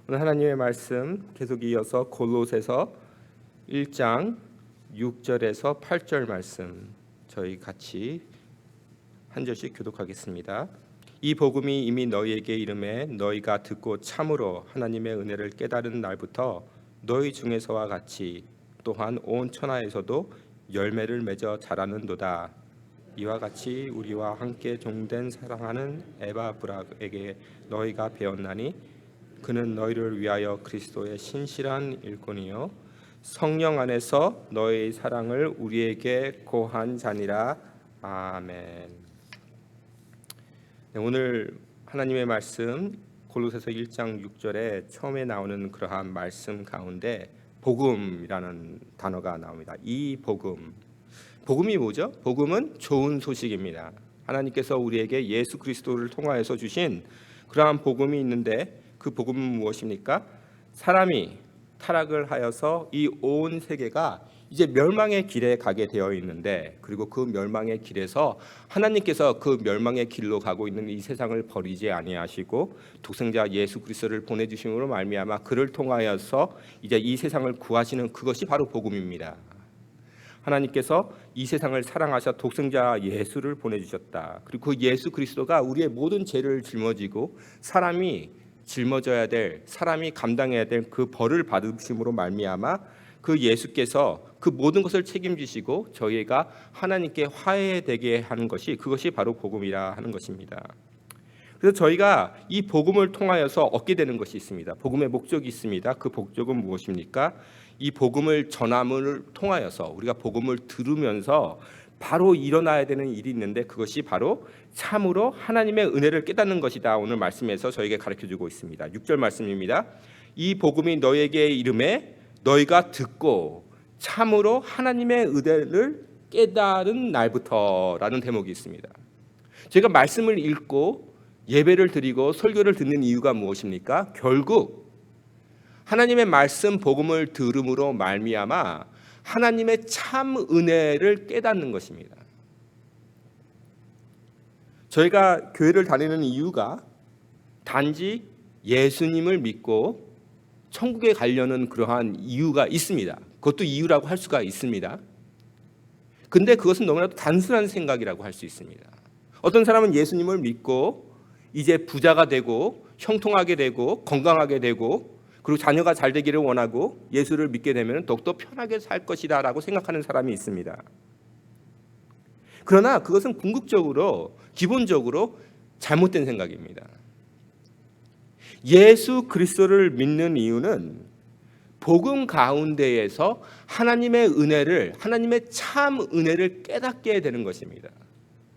오늘 하나님의 말씀 계속 이어서 골로새서 1장 6절에서 8절 말씀 저희 같이 한 절씩 교독하겠습니다. 이 복음이 이미 너희에게 이름에 너희가 듣고 참으로 하나님의 은혜를 깨달은 날부터 너희 중에서와 같이 또한 온 천하에서도 열매를 맺어 자라는도다. 이와 같이 우리와 함께 종된 사랑하는 에바브라에게 너희가 배웠나니 그는 너희를 위하여 그리스도의 신실한 일꾼이요 성령 안에서 너희의 사랑을 우리에게 고한 자니라. 아멘. 네, 오늘 하나님의 말씀 골로새서 1장 6절에 처음에 나오는 그러한 말씀 가운데 복음이라는 단어가 나옵니다. 이 복음이 뭐죠? 복음은 좋은 소식입니다. 하나님께서 우리에게 예수 그리스도를 통하여서 주신 그러한 복음이 있는데 그 복음은 무엇입니까? 사람이 타락을 하여서 이 온 세계가 이제 멸망의 길에 가게 되어 있는데, 그리고 그 멸망의 길에서 하나님께서 그 멸망의 길로 가고 있는 이 세상을 버리지 아니하시고 독생자 예수 그리스도를 보내주심으로 말미암아 그를 통하여서 이제 이 세상을 구하시는 그것이 바로 복음입니다. 하나님께서 이 세상을 사랑하셔 독생자 예수를 보내주셨다. 그리고 그 예수 그리스도가 우리의 모든 죄를 짊어지고 사람이 짊어져야 될, 사람이 감당해야 될 그 벌을 받으심으로 말미암아 그 예수께서 그 모든 것을 책임지시고 저희가 하나님께 화해되게 하는 것이, 그것이 바로 복음이라 하는 것입니다. 그래서 저희가 이 복음을 통하여서 얻게 되는 것이 있습니다. 복음의 목적이 있습니다. 그 목적은 무엇입니까? 이 복음을 전함을 통하여서 우리가 복음을 들으면서 바로 일어나야 되는 일이 있는데, 그것이 바로 참으로 하나님의 은혜를 깨닫는 것이다. 오늘 말씀에서 저에게 가르쳐주고 있습니다. 6절 말씀입니다. 이 복음이 너희에게 이름에 너희가 듣고 참으로 하나님의 은혜를 깨달은 날부터라는 대목이 있습니다. 제가 말씀을 읽고 예배를 드리고 설교를 듣는 이유가 무엇입니까? 결국 하나님의 말씀 복음을 들음으로 말미암아 하나님의 참 은혜를 깨닫는 것입니다. 저희가 교회를 다니는 이유가 단지 예수님을 믿고 천국에 가려는 그러한 이유가 있습니다. 그것도 이유라고 할 수가 있습니다. 근데 그것은 너무나도 단순한 생각이라고 할 수 있습니다. 어떤 사람은 예수님을 믿고 이제 부자가 되고 형통하게 되고 건강하게 되고 그리고 자녀가 잘 되기를 원하고 예수를 믿게 되면 더욱더 편하게 살 것이다 라고 생각하는 사람이 있습니다. 그러나 그것은 궁극적으로 기본적으로 잘못된 생각입니다. 예수 그리스도를 믿는 이유는 복음 가운데에서 하나님의 은혜를, 하나님의 참 은혜를 깨닫게 되는 것입니다.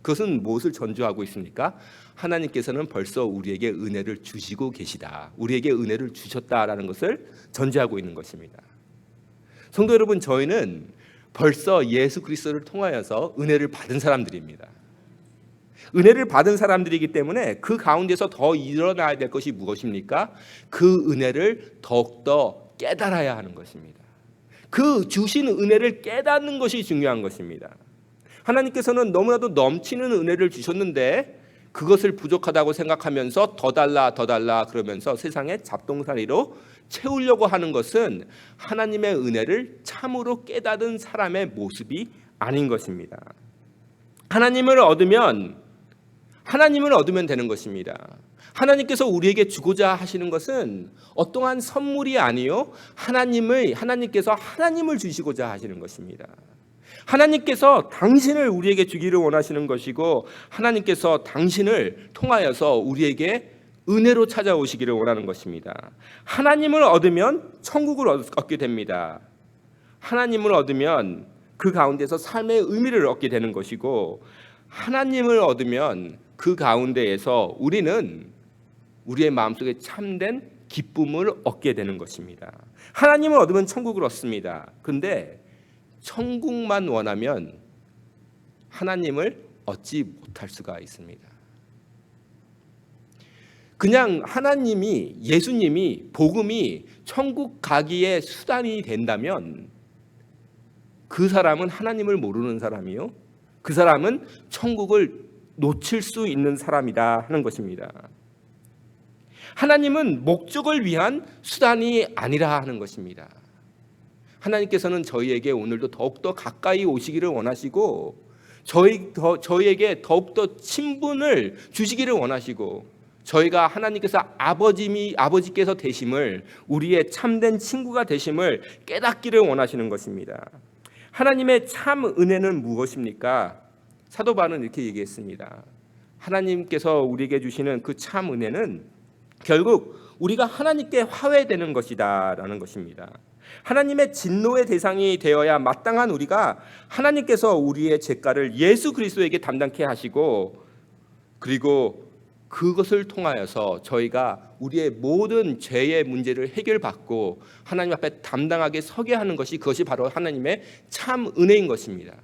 그것은 무엇을 전조하고 있습니까? 하나님께서는 벌써 우리에게 은혜를 주시고 계시다, 우리에게 은혜를 주셨다라는 것을 전제하고 있는 것입니다. 성도 여러분, 저희는 벌써 예수 그리스도를 통하여서 은혜를 받은 사람들입니다. 은혜를 받은 사람들이기 때문에 그 가운데서 더 일어나야 될 것이 무엇입니까? 그 은혜를 더욱더 깨달아야 하는 것입니다. 그 주신 은혜를 깨닫는 것이 중요한 것입니다. 하나님께서는 너무나도 넘치는 은혜를 주셨는데 그것을 부족하다고 생각하면서 더 달라 그러면서 세상의 잡동사니로 채우려고 하는 것은 하나님의 은혜를 참으로 깨닫은 사람의 모습이 아닌 것입니다. 하나님을 얻으면 되는 것입니다. 하나님께서 우리에게 주고자 하시는 것은 어떠한 선물이 아니요, 하나님께서 하나님을 주시고자 하시는 것입니다. 하나님께서 당신을 우리에게 주기를 원하시는 것이고, 하나님께서 당신을 통하여서 우리에게 은혜로 찾아오시기를 원하는 것입니다. 하나님을 얻으면 천국을 얻게 됩니다. 하나님을 얻으면 그 가운데서 삶의 의미를 얻게 되는 것이고, 하나님을 얻으면 그 가운데에서 우리는 우리의 마음속에 참된 기쁨을 얻게 되는 것입니다. 하나님을 얻으면 천국을 얻습니다. 그런데 천국만 원하면 하나님을 얻지 못할 수가 있습니다. 그냥 하나님이, 예수님이, 복음이 천국 가기의 수단이 된다면 그 사람은 하나님을 모르는 사람이요, 그 사람은 천국을 놓칠 수 있는 사람이다 하는 것입니다. 하나님은 목적을 위한 수단이 아니라 하는 것입니다. 하나님께서는 저희에게 오늘도 더욱더 가까이 오시기를 원하시고 저희에게 더욱더 친분을 주시기를 원하시고 저희가 하나님께서 아버지께서 되심을 우리의 참된 친구가 되심을 깨닫기를 원하시는 것입니다. 하나님의 참 은혜는 무엇입니까? 사도 바울은 이렇게 얘기했습니다. 하나님께서 우리에게 주시는 그 참 은혜는 결국 우리가 하나님께 화해되는 것이다라는 것입니다. 하나님의 진노의 대상이 되어야 마땅한 우리가 하나님께서 우리의 죄가를 예수 그리스도에게 담당케 하시고 그리고 그것을 통하여서 저희가 우리의 모든 죄의 문제를 해결받고 하나님 앞에 담당하게 서게 하는 것이 그것이 바로 하나님의 참 은혜인 것입니다.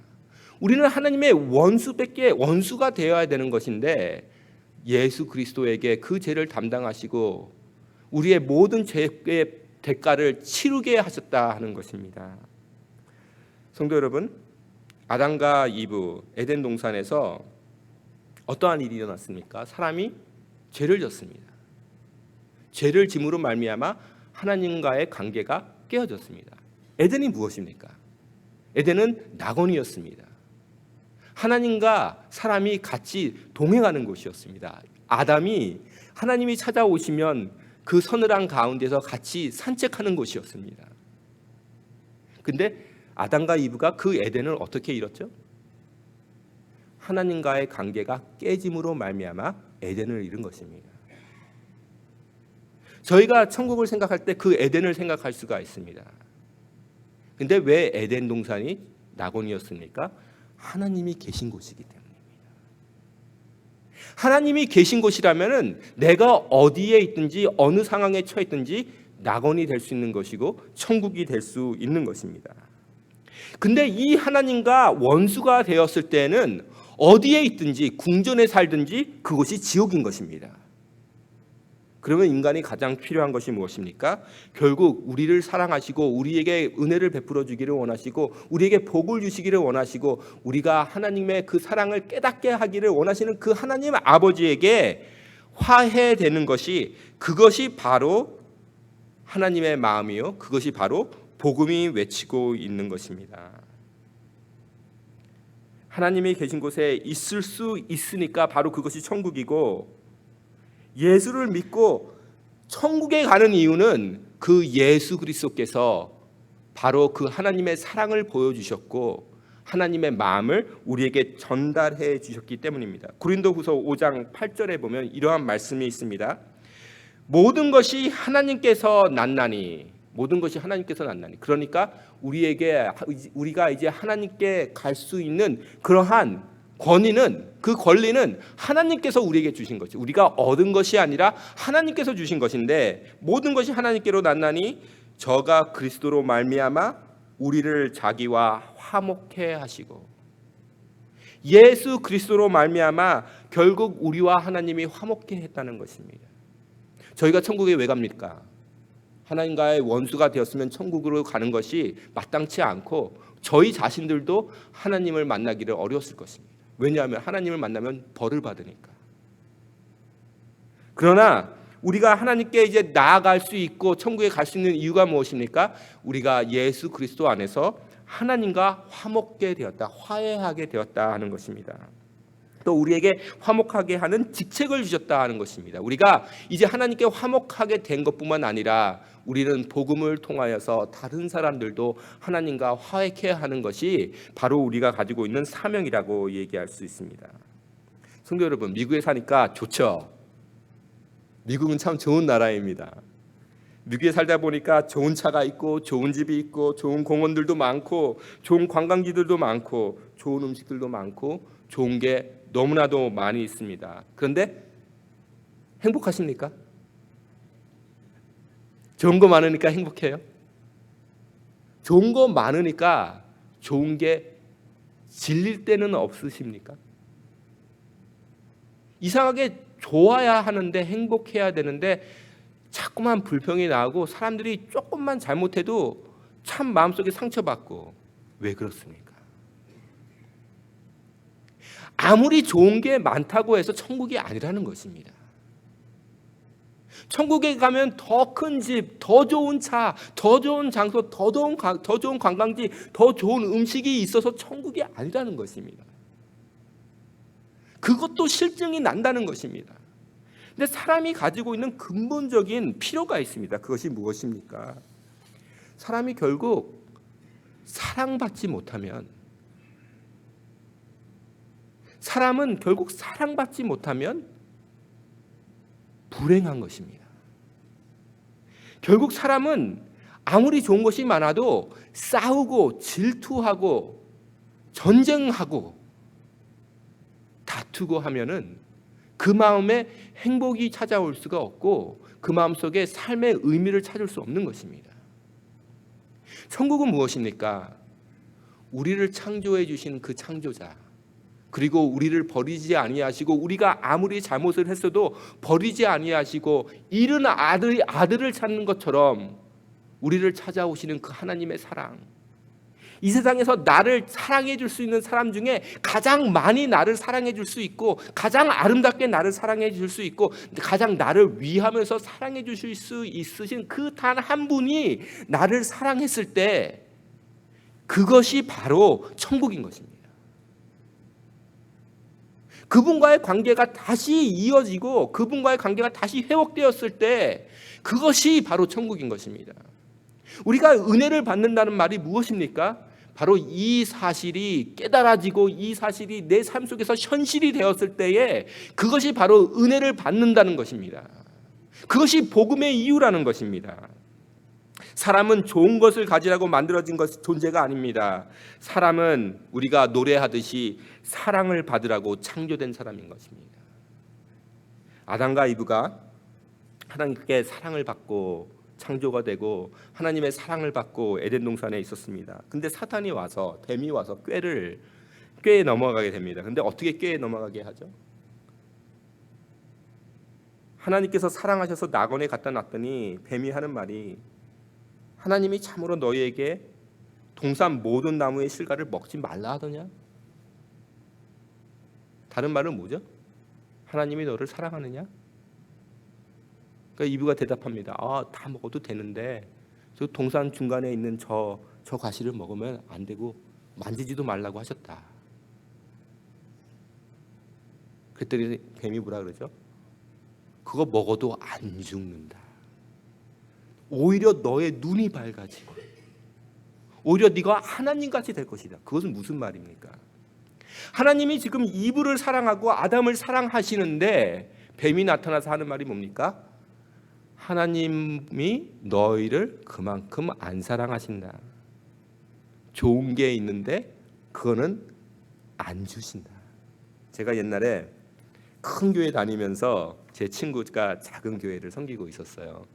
우리는 하나님의 원수가 되어야 되는 것인데 예수 그리스도에게 그 죄를 담당하시고 우리의 모든 죄의 대가를 치르게 하셨다 하는 것입니다. 성도 여러분, 아담과 이브 에덴 동산에서 어떠한 일이 일어났습니까? 사람이 죄를 졌습니다. 죄를 짐으로 말미암아 하나님과의 관계가 깨어졌습니다. 에덴이 무엇입니까? 에덴은 낙원이었습니다. 하나님과 사람이 같이 동행하는 곳이었습니다. 아담이 하나님이 찾아오시면 그 서늘한 가운데서 같이 산책하는 곳이었습니다. 근데 아담과 이브가 그 에덴을 어떻게 잃었죠? 하나님과의 관계가 깨짐으로 말미암아 에덴을 잃은 것입니다. 저희가 천국을 생각할 때 그 에덴을 생각할 수가 있습니다. 근데 왜 에덴 동산이 낙원이었습니까? 하나님이 계신 곳이기 때문입니다. 하나님이 계신 곳이라면은 내가 어디에 있든지 어느 상황에 처해 있든지 낙원이 될 수 있는 것이고 천국이 될 수 있는 것입니다. 근데 이 하나님과 원수가 되었을 때는 어디에 있든지 궁전에 살든지 그것이 지옥인 것입니다. 그러면 인간이 가장 필요한 것이 무엇입니까? 결국 우리를 사랑하시고 우리에게 은혜를 베풀어 주기를 원하시고 우리에게 복을 주시기를 원하시고 우리가 하나님의 그 사랑을 깨닫게 하기를 원하시는 그 하나님 아버지에게 화해되는 것이 그것이 바로 하나님의 마음이요. 그것이 바로 복음이 외치고 있는 것입니다. 하나님이 계신 곳에 있을 수 있으니까 바로 그것이 천국이고 예수를 믿고 천국에 가는 이유는 그 예수 그리스도께서 바로 그 하나님의 사랑을 보여주셨고 하나님의 마음을 우리에게 전달해 주셨기 때문입니다. 고린도후서 5장 8절에 보면 이러한 말씀이 있습니다. 모든 것이 하나님께서 났나니 그러니까 우리가 이제 하나님께 갈 수 있는 그러한 그 권리는 하나님께서 우리에게 주신 것이 우리가 얻은 것이 아니라 하나님께서 주신 것인데 모든 것이 하나님께로 났나니 저가 그리스도로 말미암아 우리를 자기와 화목해 하시고 예수 그리스도로 말미암아 결국 우리와 하나님이 화목해 했다는 것입니다. 저희가 천국에 왜 갑니까? 하나님과의 원수가 되었으면 천국으로 가는 것이 마땅치 않고 저희 자신들도 하나님을 만나기를 어려웠을 것입니다. 왜냐하면 하나님을 만나면 벌을 받으니까. 그러나 우리가 하나님께 이제 나아갈 수 있고 천국에 갈 수 있는 이유가 무엇입니까? 우리가 예수 그리스도 안에서 하나님과 화목게 되었다, 화해하게 되었다 하는 것입니다. 또 우리에게 화목하게 하는 직책을 주셨다 하는 것입니다. 우리가 이제 하나님께 화목하게 된 것뿐만 아니라 우리는 복음을 통하여서 다른 사람들도 하나님과 화해케 하는 것이 바로 우리가 가지고 있는 사명이라고 얘기할 수 있습니다. 성도 여러분, 미국에 사니까 좋죠. 미국은 참 좋은 나라입니다. 미국에 살다 보니까 좋은 차가 있고 좋은 집이 있고 좋은 공원들도 많고 좋은 관광지들도 많고 좋은 음식들도 많고 좋은 게 너무나도 많이 있습니다. 그런데 행복하십니까? 좋은 거 많으니까 행복해요? 좋은 거 많으니까 좋은 게 질릴 때는 없으십니까? 이상하게 좋아야 하는데 행복해야 되는데 자꾸만 불평이 나고 사람들이 조금만 잘못해도 참 마음속에 상처받고 왜 그렇습니까? 아무리 좋은 게 많다고 해서 천국이 아니라는 것입니다. 천국에 가면 더 큰 집, 더 좋은 차, 더 좋은 장소, 더 좋은 관광지, 더 좋은 음식이 있어서 천국이 아니라는 것입니다. 그것도 실증이 난다는 것입니다. 근데 사람이 가지고 있는 근본적인 필요가 있습니다. 그것이 무엇입니까? 사람이 결국 사랑받지 못하면, 사람은 결국 사랑받지 못하면 불행한 것입니다. 결국 사람은 아무리 좋은 것이 많아도 싸우고 질투하고 전쟁하고 다투고 하면은 그 마음에 행복이 찾아올 수가 없고 그 마음속에 삶의 의미를 찾을 수 없는 것입니다. 천국은 무엇입니까? 우리를 창조해 주신 그 창조자, 그리고 우리를 버리지 아니하시고 우리가 아무리 잘못을 했어도 버리지 아니하시고 잃은 아들을 찾는 것처럼 우리를 찾아오시는 그 하나님의 사랑, 이 세상에서 나를 사랑해 줄 수 있는 사람 중에 가장 많이 나를 사랑해 줄 수 있고 가장 아름답게 나를 사랑해 줄 수 있고 가장 나를 위하면서 사랑해 주실 수 있으신 그 단 한 분이 나를 사랑했을 때 그것이 바로 천국인 것입니다. 그분과의 관계가 다시 이어지고 그분과의 관계가 다시 회복되었을 때 그것이 바로 천국인 것입니다. 우리가 은혜를 받는다는 말이 무엇입니까? 바로 이 사실이 깨달아지고 이 사실이 내 삶 속에서 현실이 되었을 때에 그것이 바로 은혜를 받는다는 것입니다. 그것이 복음의 이유라는 것입니다. 사람은 좋은 것을 가지라고 만들어진 존재가 아닙니다. 사람은 우리가 노래하듯이 사랑을 받으라고 창조된 사람인 것입니다. 아담과 이브가 하나님께 사랑을 받고 창조가 되고 하나님의 사랑을 받고 에덴 동산에 있었습니다. 근데 사탄이 와서, 뱀이 와서 꾀에 넘어가게 됩니다. 근데 어떻게 꾀에 넘어가게 하죠? 하나님께서 사랑하셔서 낙원에 갖다 놨더니 뱀이 하는 말이, 하나님이 참으로 너희에게 동산 모든 나무의 실과를 먹지 말라 하더냐? 다른 말은 뭐죠? 하나님이 너를 사랑하느냐? 그러니까 이브가 대답합니다. 다 먹어도 되는데 저 동산 중간에 있는 저 과실을 먹으면 안 되고 만지지도 말라고 하셨다. 그랬더니 뱀이 뭐라 그러죠? 그거 먹어도 안 죽는다. 오히려 너의 눈이 밝아지고 오히려 네가 하나님같이 될 것이다. 그것은 무슨 말입니까? 하나님이 지금 이브를 사랑하고 아담을 사랑하시는데 뱀이 나타나서 하는 말이 뭡니까? 하나님이 너희를 그만큼 안 사랑하신다. 좋은 게 있는데 그거는 안 주신다. 제가 옛날에 큰 교회 다니면서 제 친구가 작은 교회를 섬기고 있었어요.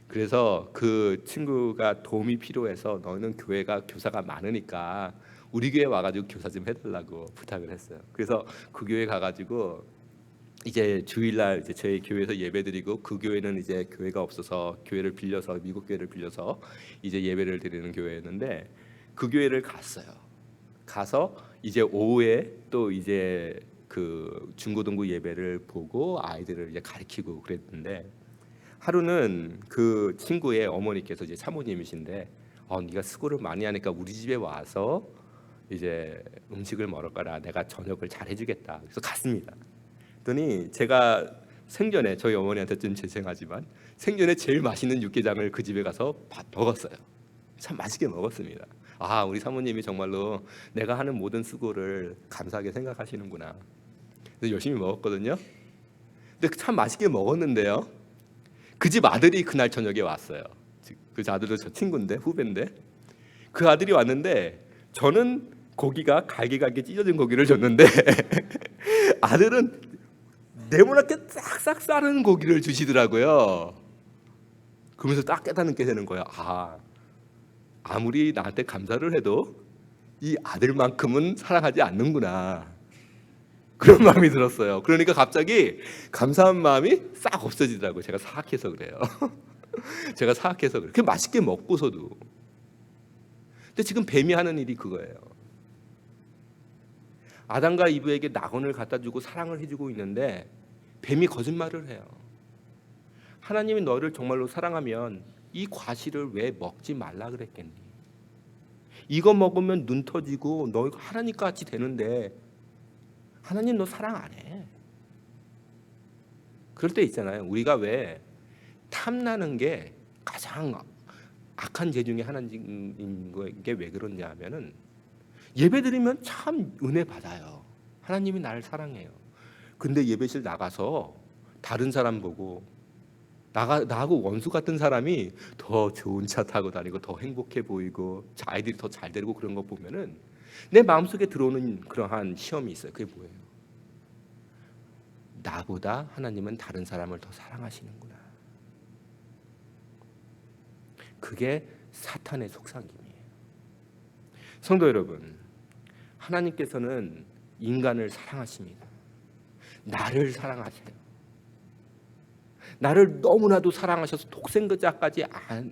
그래서 그 친구가 도움이 필요해서 너는 교회가 교사가 많으니까 우리 교회 와가지고 교사 좀 해달라고 부탁을 했어요. 그래서 그 교회 가가지고 이제 주일날 이제 저희 교회에서 예배드리고 그 교회는 이제 교회가 없어서 교회를 빌려서 미국 교회를 빌려서 이제 예배를 드리는 교회였는데 그 교회를 갔어요. 가서 이제 오후에 또 이제 그 중고등부 예배를 보고 아이들을 이제 가르치고 그랬는데 하루는 그 친구의 어머니께서 이제 사모님이신데 네가 수고를 많이 하니까 우리 집에 와서 이제 음식을 먹을 거라 내가 저녁을 잘 해주겠다. 그래서 갔습니다. 그랬더니 제가 생전에 저희 어머니한테 좀 죄송하지만 생전에 제일 맛있는 육개장을 그 집에 가서 먹었어요. 참 맛있게 먹었습니다. 우리 사모님이 정말로 내가 하는 모든 수고를 감사하게 생각하시는구나. 그래서 열심히 먹었거든요. 근데 참 맛있게 먹었는데요. 그 집 아들이 그날 저녁에 왔어요. 그 아들도 저 친구인데 후배인데 그 아들이 왔는데 저는 고기가 갈게 찢어진 고기를 줬는데 아들은 네모나게 싹싹 싸는 고기를 주시더라고요. 그러면서 딱 깨닫게 되는 거야. 아무리 나한테 감사를 해도 이 아들만큼은 사랑하지 않는구나. 그런 마음이 들었어요. 그러니까 갑자기 감사한 마음이 싹 없어지더라고요. 제가 사악해서 그래요. 제가 사악해서 그래요. 그렇게 맛있게 먹고서도. 근데 지금 뱀이 하는 일이 그거예요. 아담과 이브에게 낙원을 갖다 주고 사랑을 해주고 있는데 뱀이 거짓말을 해요. 하나님이 너를 정말로 사랑하면 이 과실을 왜 먹지 말라 그랬겠니? 이거 먹으면 눈 터지고 너 하나님 같이 되는데 하나님 너 사랑 안 해. 그럴 때 있잖아요. 우리가 왜 탐나는 게 가장 악한 죄 중에 하나인 게 왜 그런지 하면은 예배 드리면 참 은혜 받아요. 하나님이 나를 사랑해요. 근데 예배실 나가서 다른 사람 보고 나하고 원수 같은 사람이 더 좋은 차 타고 다니고 더 행복해 보이고 아이들이 더 잘 되고 그런 거 보면은 내 마음속에 들어오는 그러한 시험이 있어요. 그게 뭐예요? 나보다 하나님은 다른 사람을 더 사랑하시는구나. 그게 사탄의 속삭임이에요. 성도 여러분, 하나님께서는 인간을 사랑하십니다. 나를 사랑하세요. 나를 너무나도 사랑하셔서 독생자까지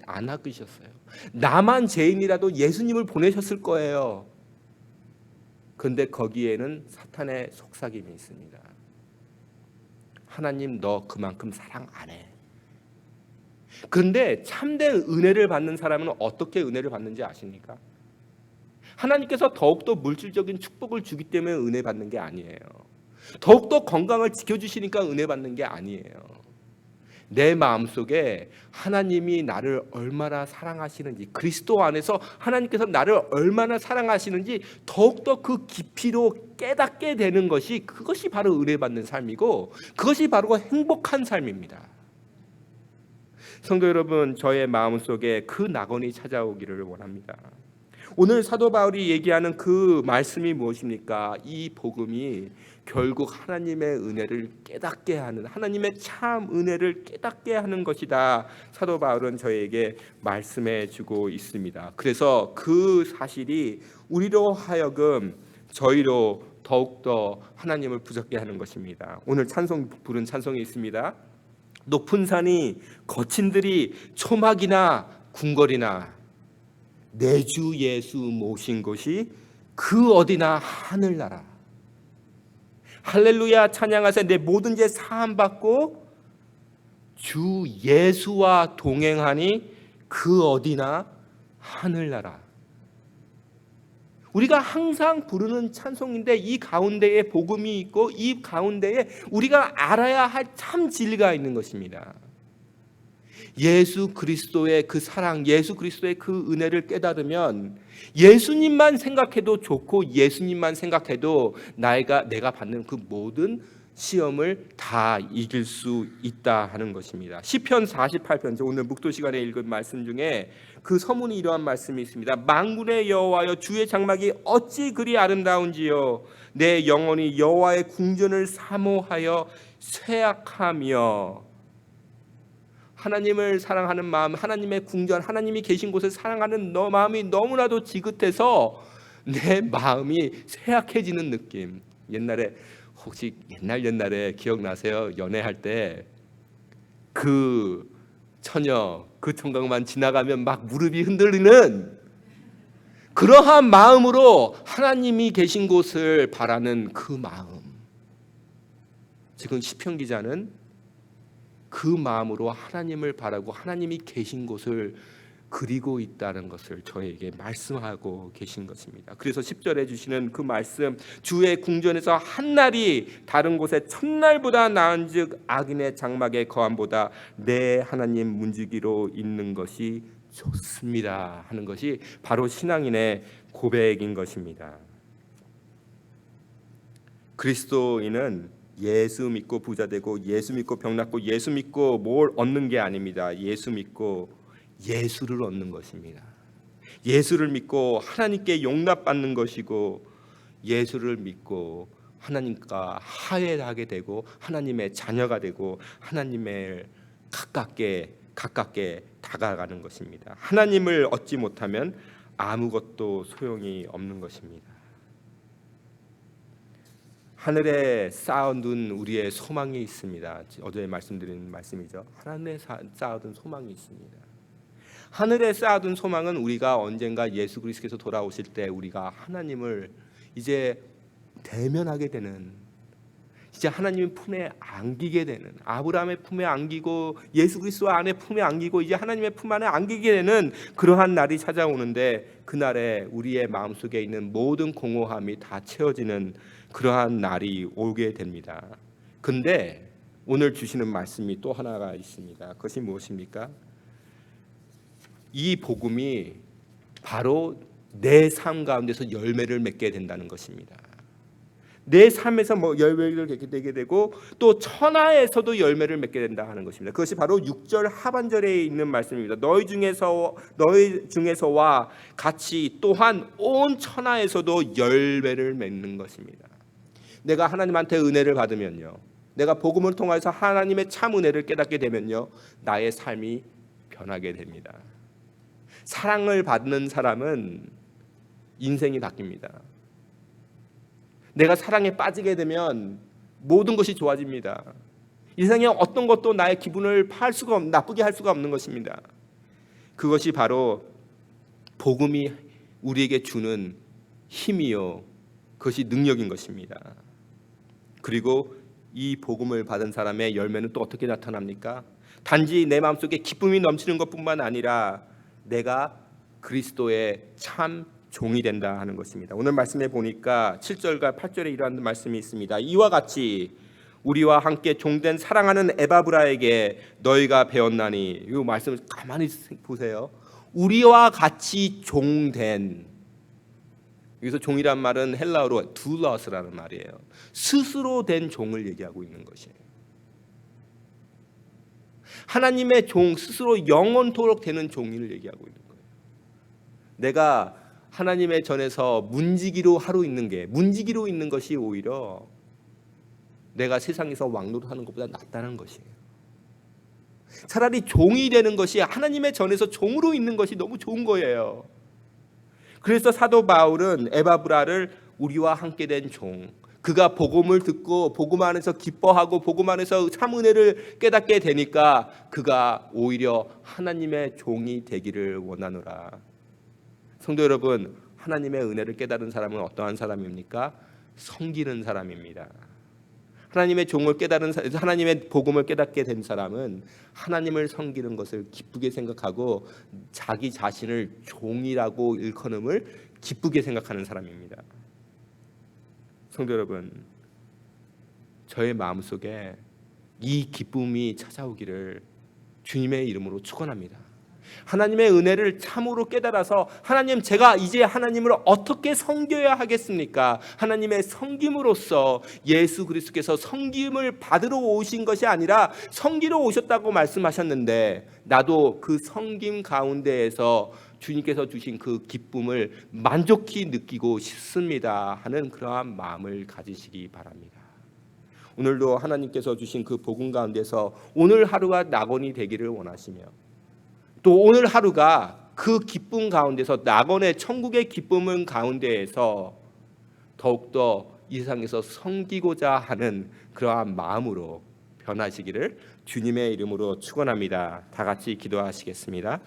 안 아끼셨어요. 나만 죄인이라도 예수님을 보내셨을 거예요. 그런데 거기에는 사탄의 속삭임이 있습니다. 하나님 너 그만큼 사랑 안 해. 그런데 참된 은혜를 받는 사람은 어떻게 은혜를 받는지 아십니까? 하나님께서 더욱더 물질적인 축복을 주기 때문에 은혜 받는 게 아니에요. 더욱더 건강을 지켜주시니까 은혜 받는 게 아니에요. 내 마음속에 하나님이 나를 얼마나 사랑하시는지, 그리스도 안에서 하나님께서 나를 얼마나 사랑하시는지 더욱더 그 깊이로 깨닫게 되는 것이, 그것이 바로 은혜 받는 삶이고 그것이 바로 행복한 삶입니다. 성도 여러분, 저의 마음속에 그 낙원이 찾아오기를 원합니다. 오늘 사도 바울이 얘기하는 그 말씀이 무엇입니까? 이 복음이 결국 하나님의 은혜를 깨닫게 하는, 하나님의 참 은혜를 깨닫게 하는 것이다. 사도 바울은 저에게 말씀해 주고 있습니다. 그래서 그 사실이 우리로 하여금 저희로 더욱더 하나님을 부젓게 하는 것입니다. 오늘 찬송 부른 찬송이 있습니다. 높은 산이 거친 들이 초막이나 궁궐이나 내 주 예수 모신 곳이 그 어디나 하늘나라. 할렐루야 찬양하세. 내 모든 죄 사함 받고 주 예수와 동행하니 그 어디나 하늘나라. 우리가 항상 부르는 찬송인데 이 가운데에 복음이 있고 이 가운데에 우리가 알아야 할 참 진리가 있는 것입니다. 예수 그리스도의 그 사랑, 예수 그리스도의 그 은혜를 깨달으면 예수님만 생각해도 좋고 예수님만 생각해도 내가 받는 그 모든 시험을 다 이길 수 있다 하는 것입니다. 시편 48편, 오늘 묵도 시간에 읽은 말씀 중에 그 서문이 이러한 말씀이 있습니다. 만군의 여호와여, 주의 장막이 어찌 그리 아름다운지요. 내 영혼이 여호와의 궁전을 사모하여 쇠약하며. 하나님을 사랑하는 마음, 하나님의 궁전, 하나님이 계신 곳을 사랑하는 너 마음이 너무나도 지긋해서 내 마음이 쇠약해지는 느낌. 옛날에 혹시 옛날에 기억나세요? 연애할 때 그 처녀, 그 청각만 지나가면 막 무릎이 흔들리는 그러한 마음으로 하나님이 계신 곳을 바라는 그 마음. 지금 시편 기자는 그 마음으로 하나님을 바라고 하나님이 계신 곳을 그리고 있다는 것을 저에게 말씀하고 계신 것입니다. 그래서 10절에 주시는 그 말씀, 주의 궁전에서 한날이 다른 곳에 첫날보다 나은즉 악인의 장막의 거함보다 내 하나님 문지기로 있는 것이 좋습니다 하는 것이 바로 신앙인의 고백인 것입니다. 그리스도인은 예수 믿고 부자 되고 예수 믿고 병 낫고 예수 믿고 뭘 얻는 게 아닙니다. 예수 믿고 예수를 얻는 것입니다. 예수를 믿고 하나님께 용납받는 것이고 예수를 믿고 하나님과 화해하게 되고 하나님의 자녀가 되고 하나님을 가깝게 다가가는 것입니다. 하나님을 얻지 못하면 아무것도 소용이 없는 것입니다. 하늘에 쌓아둔 우리의 소망이 있습니다. 어제 말씀드린 말씀이죠. 하늘에 쌓아둔 소망이 있습니다. 하늘에 쌓아둔 소망은 우리가 언젠가 예수 그리스도께서 돌아오실 때 우리가 하나님을 이제 대면하게 되는, 이제 하나님의 품에 안기게 되는, 아브라함의 품에 안기고 예수 그리스도 안에 품에 안기고 이제 하나님의 품 안에 안기게 되는 그러한 날이 찾아오는데, 그날에 우리의 마음속에 있는 모든 공허함이 다 채워지는 그러한 날이 오게 됩니다. 근데 오늘 주시는 말씀이 또 하나가 있습니다. 그것이 무엇입니까? 이 복음이 바로 내 삶 가운데서 열매를 맺게 된다는 것입니다. 내 삶에서 열매를 맺게 되고 또 천하에서도 열매를 맺게 된다 하는 것입니다. 그것이 바로 6절 하반절에 있는 말씀입니다. 너희 중에서와 같이 또한 온 천하에서도 열매를 맺는 것입니다. 내가 하나님한테 은혜를 받으면요, 내가 복음을 통해서 하나님의 참 은혜를 깨닫게 되면요, 나의 삶이 변하게 됩니다. 사랑을 받는 사람은 인생이 바뀝니다. 내가 사랑에 빠지게 되면 모든 것이 좋아집니다. 이 세상에 어떤 것도 나의 기분을 나쁘게 할 수가 없는 것입니다. 그것이 바로 복음이 우리에게 주는 힘이요, 그것이 능력인 것입니다. 그리고 이 복음을 받은 사람의 열매는 또 어떻게 나타납니까? 단지 내 마음속에 기쁨이 넘치는 것뿐만 아니라 내가 그리스도의 참 종이 된다 하는 것입니다. 오늘 말씀에 보니까 7절과 8절에 이러한 말씀이 있습니다. 이와 같이 우리와 함께 종된 사랑하는 에바브라에게 너희가 배웠나니, 이 말씀을 가만히 보세요. 우리와 같이 종된, 여기서 종이란 말은 헬라어로 둘러스라는 말이에요. 스스로 된 종을 얘기하고 있는 것이에요. 하나님의 종, 스스로 영원토록 되는 종을 얘기하고 있는 거예요. 내가 하나님의 전에서 문지기로 문지기로 있는 것이 오히려 내가 세상에서 왕노릇하는 것보다 낫다는 것이에요. 차라리 종이 되는 것이, 하나님의 전에서 종으로 있는 것이 너무 좋은 거예요. 그래서 사도 바울은 에바브라를 우리와 함께 된 종, 그가 복음을 듣고 복음 안에서 기뻐하고 복음 안에서 참 은혜를 깨닫게 되니까 그가 오히려 하나님의 종이 되기를 원하노라. 성도 여러분, 하나님의 은혜를 깨달은 사람은 어떠한 사람입니까? 섬기는 사람입니다. 하나님의 종을 하나님의 복음을 깨닫게 된 사람은 하나님을 섬기는 것을 기쁘게 생각하고 자기 자신을 종이라고 일컫음을 기쁘게 생각하는 사람입니다. 성도 여러분, 저의 마음속에 이 기쁨이 찾아오기를 주님의 이름으로 축원합니다. 하나님의 은혜를 참으로 깨달아서, 하나님, 제가 이제 하나님을 어떻게 섬겨야 하겠습니까? 하나님의 섬김으로써 예수 그리스도께서 섬김을 받으러 오신 것이 아니라 섬기러 오셨다고 말씀하셨는데, 나도 그 섬김 가운데에서 주님께서 주신 그 기쁨을 만족히 느끼고 싶습니다 하는 그러한 마음을 가지시기 바랍니다. 오늘도 하나님께서 주신 그 복음 가운데서 오늘 하루가 낙원이 되기를 원하시며, 또 오늘 하루가 그 기쁨 가운데서, 낙원의 천국의 기쁨은 가운데에서 더욱더 이 세상에서 섬기고자 하는 그러한 마음으로 변하시기를 주님의 이름으로 축원합니다. 다 같이 기도하시겠습니다.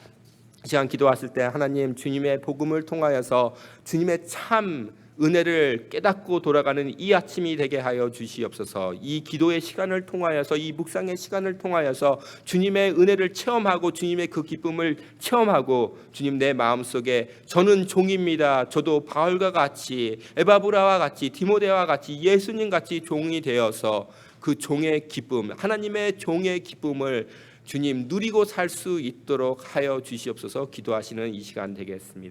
이 시간 기도하실 때 하나님, 주님의 복음을 통하여서 주님의 참 은혜를 깨닫고 돌아가는 이 아침이 되게 하여 주시옵소서. 이 기도의 시간을 통하여서, 이 묵상의 시간을 통하여서 주님의 은혜를 체험하고 주님의 그 기쁨을 체험하고, 주님, 내 마음속에 저는 종입니다, 저도 바울과 같이 에바브라와 같이 디모데와 같이 예수님 같이 종이 되어서 그 종의 기쁨, 하나님의 종의 기쁨을 주님 누리고 살 수 있도록 하여 주시옵소서. 기도하시는 이 시간 되겠습니다.